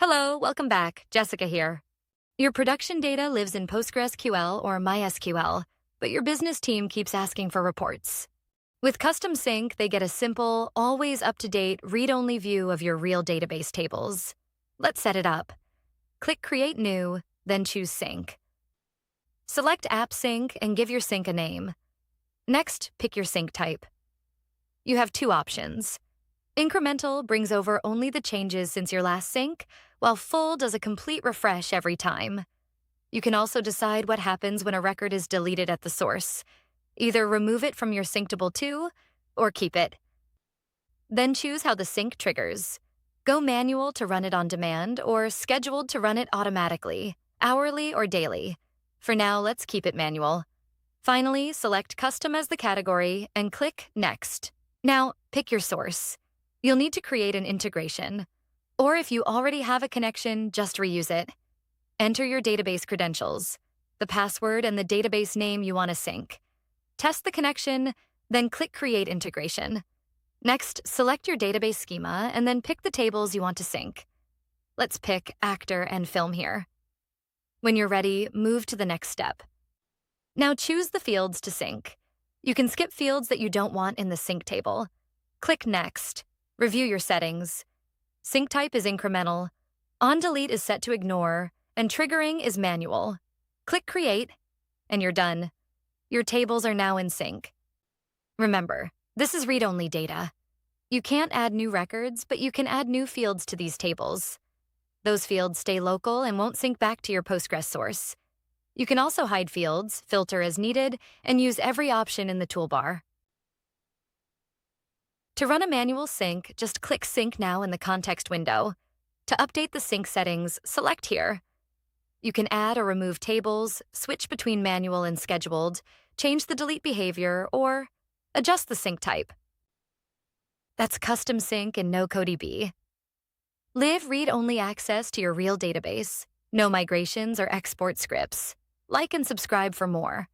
Hello, welcome back. Jessica here. Your production data lives in PostgreSQL or MySQL, but your business team keeps asking for reports. With Custom Sync, they get a simple, always up-to-date, read-only view of your real database tables. Let's set it up. Click Create New, then choose Sync. Select App Sync and give your sync a name. Next, pick your sync type. You have two options. Incremental brings over only the changes since your last sync, while full does a complete refresh every time. You can also decide what happens when a record is deleted at the source. Either remove it from your synctable to, or keep it. Then choose how the sync triggers. Go manual to run it on demand, or scheduled to run it automatically, hourly or daily. For now, let's keep it manual. Finally, select Custom as the category and click Next. Now, pick your source. You'll need to create an integration. Or if you already have a connection, just reuse it. Enter your database credentials, the password and the database name you want to sync. Test the connection, then click Create Integration. Next, select your database schema and then pick the tables you want to sync. Let's pick Actor and Film here. When you're ready, move to the next step. Now choose the fields to sync. You can skip fields that you don't want in the sync table. Click Next. Review your settings. Sync type is incremental. On delete is set to ignore, and triggering is manual. Click Create, and you're done. Your tables are now in sync. Remember, this is read-only data. You can't add new records, but you can add new fields to these tables. Those fields stay local and won't sync back to your Postgres source. You can also hide fields, filter as needed, and use every option in the toolbar. To run a manual sync, just click Sync Now in the context window. To update the sync settings, select here. You can add or remove tables, switch between manual and scheduled, change the delete behavior, or adjust the sync type. That's Custom Sync in NocoDB. Live read-only access to your real database. No migrations or export scripts. Like and subscribe for more.